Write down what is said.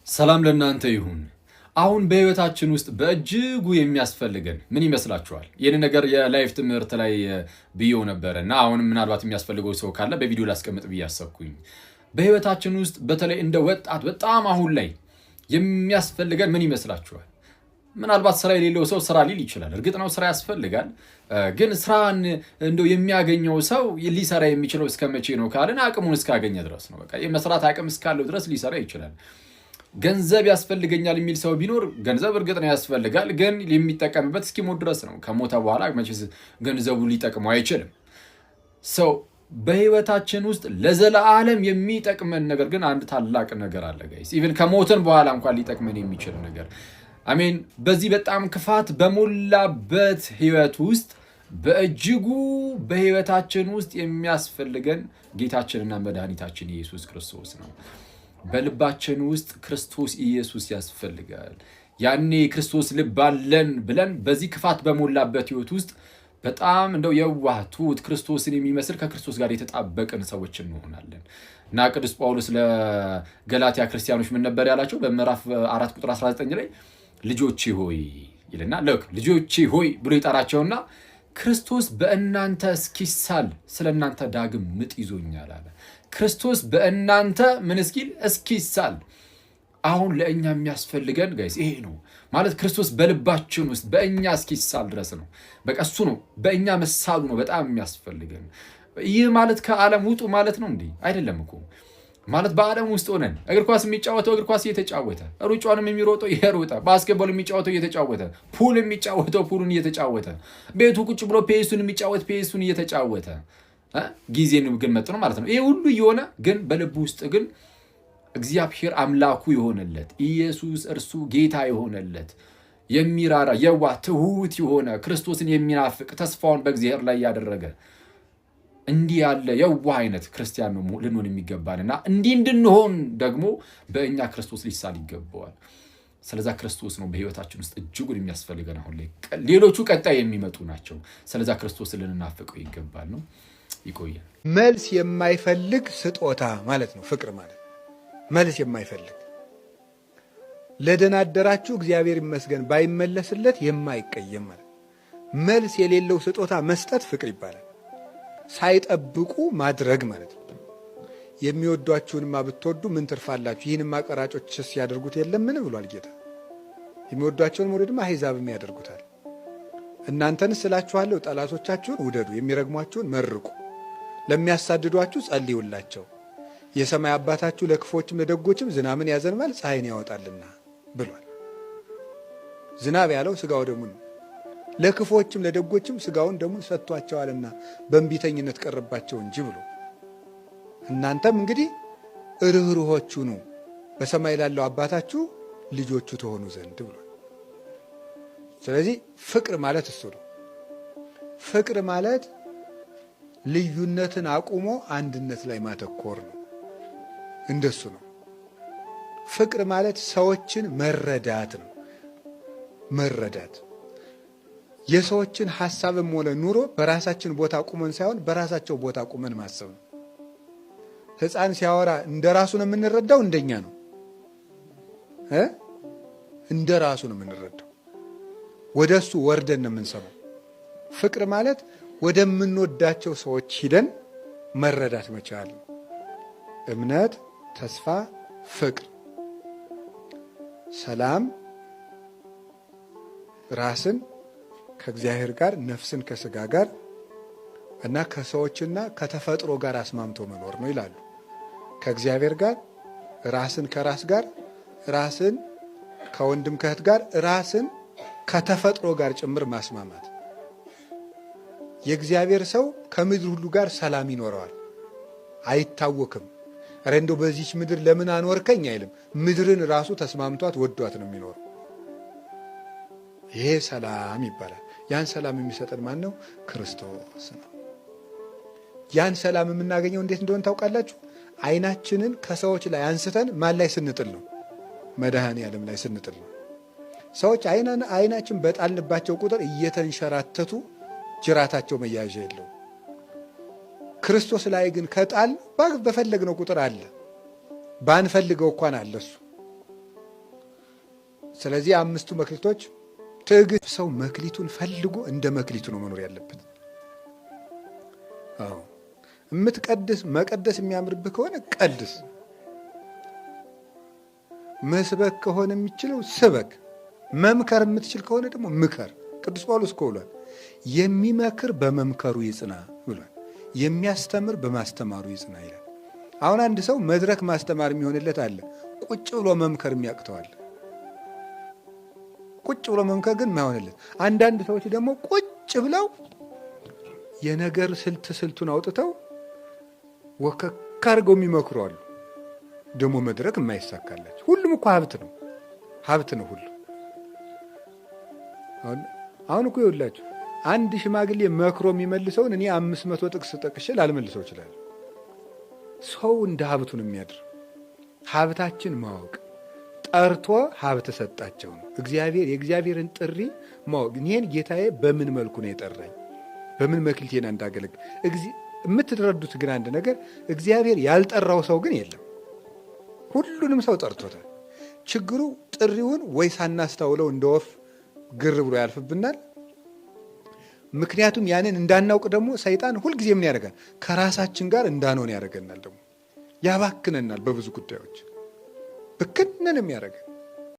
ሰላም ለእናንተ ይሁን። አሁን በህይወታችን ውስጥ በእጅጉ የሚያስፈልገን ምን ይመስላችኋል? ይህን ነገር የላይፍ ትምህርት ላይ ብዬው ነበረ እና አሁን ምናልባት የሚያስፈልገው ሰው ካለ በቪዲዮ ላስቀምጥ ብዬ አሰብኩኝ። በህይወታችን ውስጥ በተለይ እንደ ወጣት በጣም አሁን ላይ የሚያስፈልገን ምን ይመስላችኋል? ምናልባት ስራ የሌለው ሰው ስራ ሊል ይችላል። እርግጥ ነው ስራ ያስፈልጋል። ግን ስራን እንደው የሚያገኘው ሰው ሊሰራ የሚችለው እስከ መቼ ነው ካልን አቅሙን እስካገኘ ድረስ ነው። በቃ የመስራት አቅም እስካለው ድረስ ሊሰራ ይችላል። ገንዘብ ያስፈልገኛል የሚል ሰው ቢኖር ገንዘብ እርግጥ ነው ያስፈልጋል፣ ግን የሚጠቀምበት እስኪሞት ድረስ ነው። ከሞተ በኋላ መቼስ ገንዘቡ ሊጠቅመው አይችልም። ሰው በህይወታችን ውስጥ ለዘላለም የሚጠቅመን ነገር ግን አንድ ታላቅ ነገር አለ ጋይስ። ኢቭን ከሞትን በኋላ እንኳን ሊጠቅመን የሚችል ነገር አሜን። በዚህ በጣም ክፋት በሞላበት ህይወት ውስጥ በእጅጉ በህይወታችን ውስጥ የሚያስፈልገን ጌታችንና መድኃኒታችን ኢየሱስ ክርስቶስ ነው። በልባችን ውስጥ ክርስቶስ ኢየሱስ ያስፈልጋል። ያኔ ክርስቶስ ልብ አለን ብለን በዚህ ክፋት በሞላበት ህይወት ውስጥ በጣም እንደው የዋህ ትሁት ክርስቶስን የሚመስል ከክርስቶስ ጋር የተጣበቅን ሰዎች እንሆናለን። እና ቅዱስ ጳውሎስ ለገላትያ ክርስቲያኖች ምን ነበር ያላቸው? በምዕራፍ 4 ቁጥር 19 ላይ ልጆቼ ሆይ ይልና ልጆቼ ሆይ ብሎ ይጠራቸውና ክርስቶስ በእናንተ እስኪሳል ስለ እናንተ ዳግም ምጥ ይዞኛል አለ። ክርስቶስ በእናንተ ምን እስኪል እስኪሳል። አሁን ለእኛ የሚያስፈልገን ጋይስ ይሄ ነው ማለት ክርስቶስ በልባችን ውስጥ በእኛ እስኪሳል ድረስ ነው። በቃ እሱ ነው በእኛ መሳሉ ነው በጣም የሚያስፈልገን። ይህ ማለት ከዓለም ውጡ ማለት ነው እንዴ? አይደለም እኮ ማለት በዓለም ውስጥ ሆነን እግር ኳስ የሚጫወተው እግር ኳስ እየተጫወተ፣ ሩጫንም የሚሮጠው እየሮጠ፣ ባስኬትቦል የሚጫወተው እየተጫወተ፣ ፑል የሚጫወተው ፑሉን እየተጫወተ፣ ቤቱ ቁጭ ብሎ ፔሱን የሚጫወት ፔሱን እየተጫወተ ጊዜን ግን መጥቶ ነው ማለት ነው። ይሄ ሁሉ እየሆነ ግን በልቡ ውስጥ ግን እግዚአብሔር አምላኩ የሆነለት ኢየሱስ እርሱ ጌታ የሆነለት የሚራራ የዋህ ትሁት የሆነ ክርስቶስን የሚናፍቅ ተስፋውን በእግዚአብሔር ላይ ያደረገ እንዲህ ያለ የዋህ አይነት ክርስቲያን ነው ልንሆን የሚገባንና እንዲህ እንድንሆን ደግሞ በእኛ ክርስቶስ ሊሳል ይገባዋል። ስለዛ ክርስቶስ ነው በህይወታችን ውስጥ እጅጉን የሚያስፈልገን። አሁን ላይ ሌሎቹ ቀጣይ የሚመጡ ናቸው። ስለዛ ክርስቶስ ልንናፍቀው ይገባል ነው። ይቆያል። መልስ የማይፈልግ ስጦታ ማለት ነው ፍቅር ማለት። መልስ የማይፈልግ ለደናደራችሁ እግዚአብሔር ይመስገን ባይመለስለት የማይቀየም ማለት። መልስ የሌለው ስጦታ መስጠት ፍቅር ይባላል። ሳይጠብቁ ማድረግ ማለት ነው። የሚወዷችሁንማ ብትወዱ ምን ትርፋላችሁ? ይህንማ ቀራጮችስ ያደርጉት የለምን ብሏል ጌታ። የሚወዷቸውን መውደድማ አሕዛብም ያደርጉታል። እናንተንስ እላችኋለሁ ጠላቶቻችሁን ውደዱ፣ የሚረግሟችሁን መርቁ፣ ለሚያሳድዷችሁ ጸልዩላቸው። የሰማይ አባታችሁ ለክፎችም ለደጎችም ዝናብን ያዘንባል፣ ፀሐይን ያወጣልና ብሏል። ዝናብ ያለው ሥጋው ደሙን ነው። ለክፎችም ለደጎችም ሥጋውን ደሙን ሰጥቷቸዋልና በእንቢተኝነት ቀረባቸው እንጂ ብሎ እናንተም እንግዲህ ርኅሩኆች ሁኑ በሰማይ ላለው አባታችሁ ልጆቹ ተሆኑ ዘንድ ብሏል። ስለዚህ ፍቅር ማለት እሱ ነው። ፍቅር ማለት ልዩነትን አቁሞ አንድነት ላይ ማተኮር ነው። እንደሱ ነው። ፍቅር ማለት ሰዎችን መረዳት ነው። መረዳት የሰዎችን ሐሳብም ሆነ ኑሮ በራሳችን ቦታ ቁመን ሳይሆን በራሳቸው ቦታ ቁመን ማሰብ ነው። ሕፃን ሲያወራ እንደ ራሱ ነው የምንረዳው፣ እንደኛ ነው እንደ ራሱ ነው የምንረዳው። ወደ እሱ ወርደን ነው የምንሰማው። ፍቅር ማለት ወደምንወዳቸው ሰዎች ሂደን መረዳት መቻል ነው። እምነት፣ ተስፋ፣ ፍቅር፣ ሰላም፣ ራስን ከእግዚአብሔር ጋር ነፍስን ከሥጋ ጋር እና ከሰዎችና ከተፈጥሮ ጋር አስማምቶ መኖር ነው ይላሉ። ከእግዚአብሔር ጋር፣ ራስን ከራስ ጋር፣ ራስን ከወንድም ከእህት ጋር፣ ራስን ከተፈጥሮ ጋር ጭምር ማስማማት። የእግዚአብሔር ሰው ከምድር ሁሉ ጋር ሰላም ይኖረዋል፣ አይታወክም። ኧረ እንደው በዚች ምድር ለምን አኖርከኝ አይልም። ምድርን ራሱ ተስማምቷት ወዷት ነው የሚኖረው። ይሄ ሰላም ይባላል። ያን ሰላም የሚሰጠን ማን ነው? ክርስቶስ ነው። ያን ሰላም የምናገኘው እንዴት እንደሆነ ታውቃላችሁ? ዓይናችንን ከሰዎች ላይ አንስተን ማን ላይ ስንጥል ነው? መድኃኔዓለም ላይ ስንጥል ነው። ሰዎች ዓይናችን በጣልንባቸው ቁጥር እየተንሸራተቱ ጅራታቸው መያዣ የለው። ክርስቶስ ላይ ግን ከጣል በፈለግነው ቁጥር አለ። ባንፈልገው እንኳን አለ እሱ ስለዚህ አምስቱ መክሊቶች ትዕግስት። ሰው መክሊቱን ፈልጎ እንደ መክሊቱ ነው መኖር ያለበት። አዎ መቀደስ የሚያምርብህ ከሆነ ቀድስ። መስበክ ከሆነ የሚችለው ስበክ። መምከር የምትችል ከሆነ ደግሞ ምከር። ቅዱስ ጳውሎስ እኮ ብሏል፣ የሚመክር በመምከሩ ይጽና ብሏል። የሚያስተምር በማስተማሩ ይጽና ይላል። አሁን አንድ ሰው መድረክ ማስተማር የሚሆንለት አለ፣ ቁጭ ብሎ መምከር የሚያቅተዋል። ቁጭ ብሎ መምከር ግን የማይሆንለት። አንዳንድ ሰዎች ደግሞ ቁጭ ብለው የነገር ስልቱን አውጥተው ወከክ አድርገው የሚመክሩ አሉ። ደግሞ መድረክ የማይሳካላቸው። ሁሉም እኮ ሀብት ነው ሁሉ። አሁን እኮ ይኸውላችሁ አንድ ሽማግሌ መክሮ የሚመልሰውን እኔ 500 ጥቅስ ጠቅሼ ላልመልሰው ይችላል። ሰው እንደ ሀብቱ ነው የሚያድር። ሀብታችን ማወቅ፣ ጠርቶ ሀብት ሰጣቸው ነው። የእግዚአብሔርን ጥሪ ማወቅ። እኔን ጌታዬ በምን መልኩ ነው የጠራኝ፣ በምን መክሊቴና እንዳገለግል የምትረዱት ግን አንድ ነገር፣ እግዚአብሔር ያልጠራው ሰው ግን የለም። ሁሉንም ሰው ጠርቶታል። ችግሩ ጥሪውን ወይ ሳናስተውለው እንደ ወፍ ግር ብሎ ያልፍብናል። ምክንያቱም ያንን እንዳናውቅ ደግሞ ሰይጣን ሁልጊዜ ምን ያደርጋል? ከራሳችን ጋር እንዳንሆን ያደርገናል። ደግሞ ያባክነናል። በብዙ ጉዳዮች ብክንን የሚያደርገን